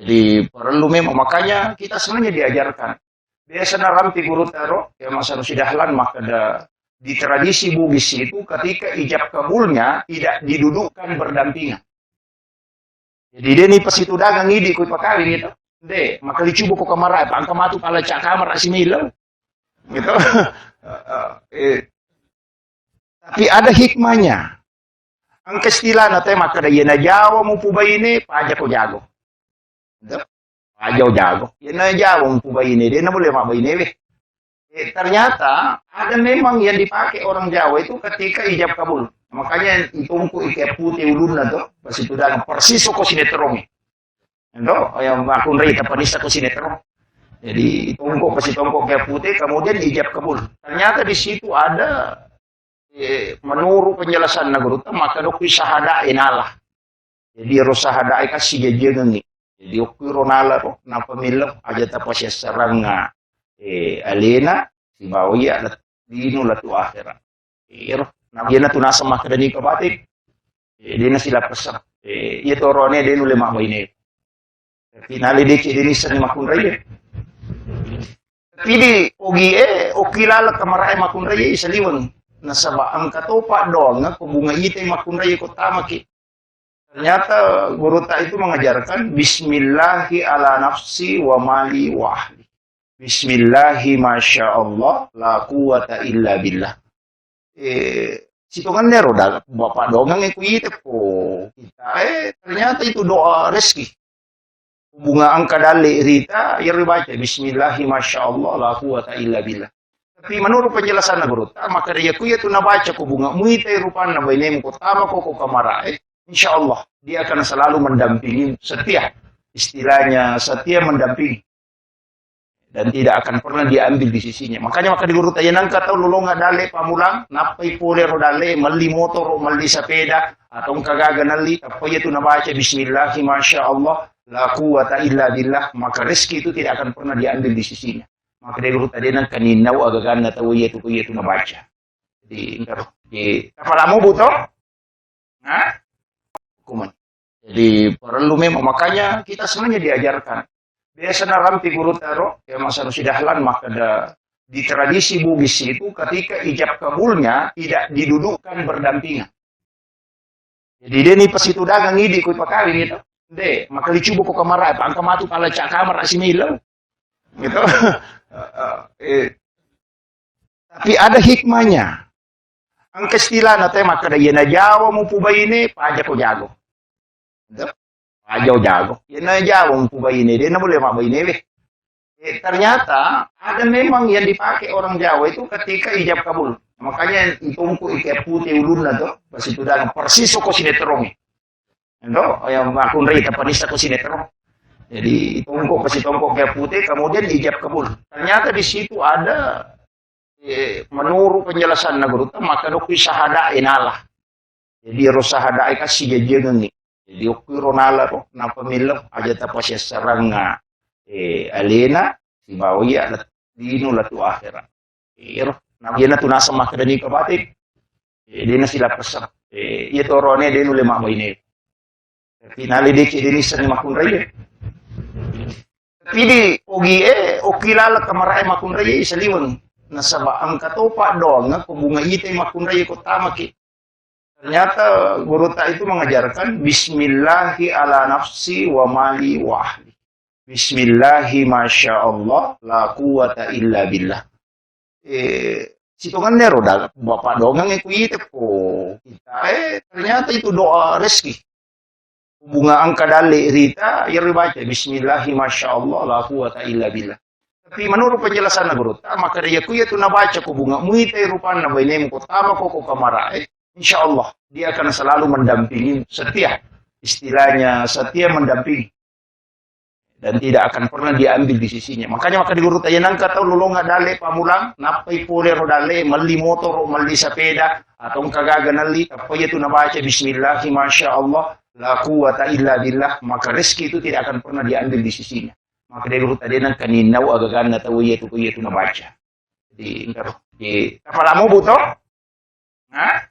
Jadi perlu memang, makanya kita sebenarnya diajarkan. Biasa narampi guru taro, ya masa dahlan maka di tradisi Bugis itu ketika ijab kabulnya tidak didudukkan berdampingan. Jadi dia nih pas itu dagang ini ikut pakawin gitu. Deh, maka dicoba kok kamar apa? Angka matu pala cak kamar asimilau. Gitu. Tapi ada hikmahnya. Ang istilah na tayo maka na Jawa mo po ba ini? Paja ko jago. Paja ko jago. Yan na Jawa mo po ba ini? Di na boleh maba ini. Ternyata ada memang yang dipakai orang Jawa itu ketika ijab kabul. Makanya itungku ikat putih ulun na to. Pas itu dagang persis ko sinetron. Endo, yang akun rita panista ko sinetron. Jadi itungku pas itungku ikat putih kemudian ijab kabul. Ternyata di situ ada menurut penjelasan negara maka dokui sahada inalah. Jadi rosahada kasih jajangan ni. Jadi okui ronala ro na pamilok aja tapos ya seranga alena si bawia dino latu akhirat. Iro na tunasa makadani kabatik. Di na sila pesak. Ito rone dino lima baine. Finale de ki dini sa makun raye. Pidi ogi okilala kamaray makun raye isaliwan. Nasaba ang katopa doang nga kubunga itay makunray ko tamaki. Ternyata guru tak itu mengajarkan Bismillahi ala nafsi wa mali wa ahli. Bismillahi masya Allah la quwata illa billah. Situ kan nero dah bapak doang nga ite po kita ternyata itu doa rezeki. Bunga angka dali rita ya baca Bismillahi masya Allah la quwata illa billah. Tapi menurut penjelasan guru, maka dia kuya tu nabaca ko bunga muitay rupan na bainem ko tama ko kamara. Insya Allah dia akan selalu mendampingi setia. Istilahnya setia mendampingi dan tidak akan pernah diambil di sisinya. Makanya maka di guru tayo nang kataw lulunga dale pamulang napay pole ro dale mali motor o mali sepeda atau kagaganali tapay itu nabaca Bismillahi masya Allah la quwata illa billah maka rezeki itu tidak akan pernah diambil di sisinya. Maka dia guru tadi nang kaninaw agagan na tawo yetu ko yetu nabaca. Jadi kapala mo buto? Ha? Kuman. Jadi perlu memang makanya kita sebenarnya diajarkan. Biasa narampi guru taro, ya masa dahlan maka di tradisi Bugis itu ketika ijab kabulnya tidak didudukkan berdampingan. Jadi dia nih pas itu dagang ini ikut pakawin gitu. Deh, maka dicoba kok kamar apa? Angka matu pala cak kamar asimilau. Gitu. Tapi ada hikmahnya. Ang istilah na tayo maka na Jawa mo po ba ini? Paja ko jago. Paja ko jago. Yan na Jawa mo po ba ini? Di na boleh maba ini. Ternyata ada memang yang dipakai orang Jawa itu ketika ijab kabul. Makanya itungku ikat putih ulun na to. Pas itu dagang persis ko sinetron. Endo, yang akun rita panista ko sinetron. Jadi tongkok kasih tongkok kayak putih kemudian ijab kabul. Ternyata di situ ada menurut penjelasan negara maka dokui sahada inalah. Jadi rosahada kasih jajangan ni. Jadi okui ronala ro na pamilok aja tapos ya seranga alena si bawia dino latu akhirat. Iro na tunasa makadani kabatik. Di na sila pesak. Ito rone dino lima baine. Finale de ki dini sa makun raye. Pidi ogi okilala kamaray makun raye isaliwan. Nasaba ang katopa doang nga kubunga itay makun raye ko tamaki. Ternyata guru tak itu mengajarkan Bismillahi ala nafsi wa mali wa ahli. Bismillahi masya Allah la quwata illa billah. Situ kan nero dah bapak doang nga ite po kita ternyata itu doa rezeki. Bunga angka dali rita ya baca Bismillahi masya Allah la quwata illa billah. Tapi menurut penjelasan guru maka dia kuya tu nabaca ko bunga muitay rupan na bainem ko tama ko kamara. Insya Allah dia akan selalu mendampingi setia. Istilahnya setia mendampingi dan tidak akan pernah diambil di sisinya. Makanya maka di guru tayo nang kataw lulunga dale pamulang napay pole ro dale mali motor o mali sepeda atau kagaganali tapay itu nabaca Bismillahi masya Allah la quwata illa billah maka rezeki itu tidak akan pernah diambil di sisinya. Maka dia guru tadi nang kaninaw agagan na tawo yetu ko yetu nabaca. Jadi kapala mo buto? Ha?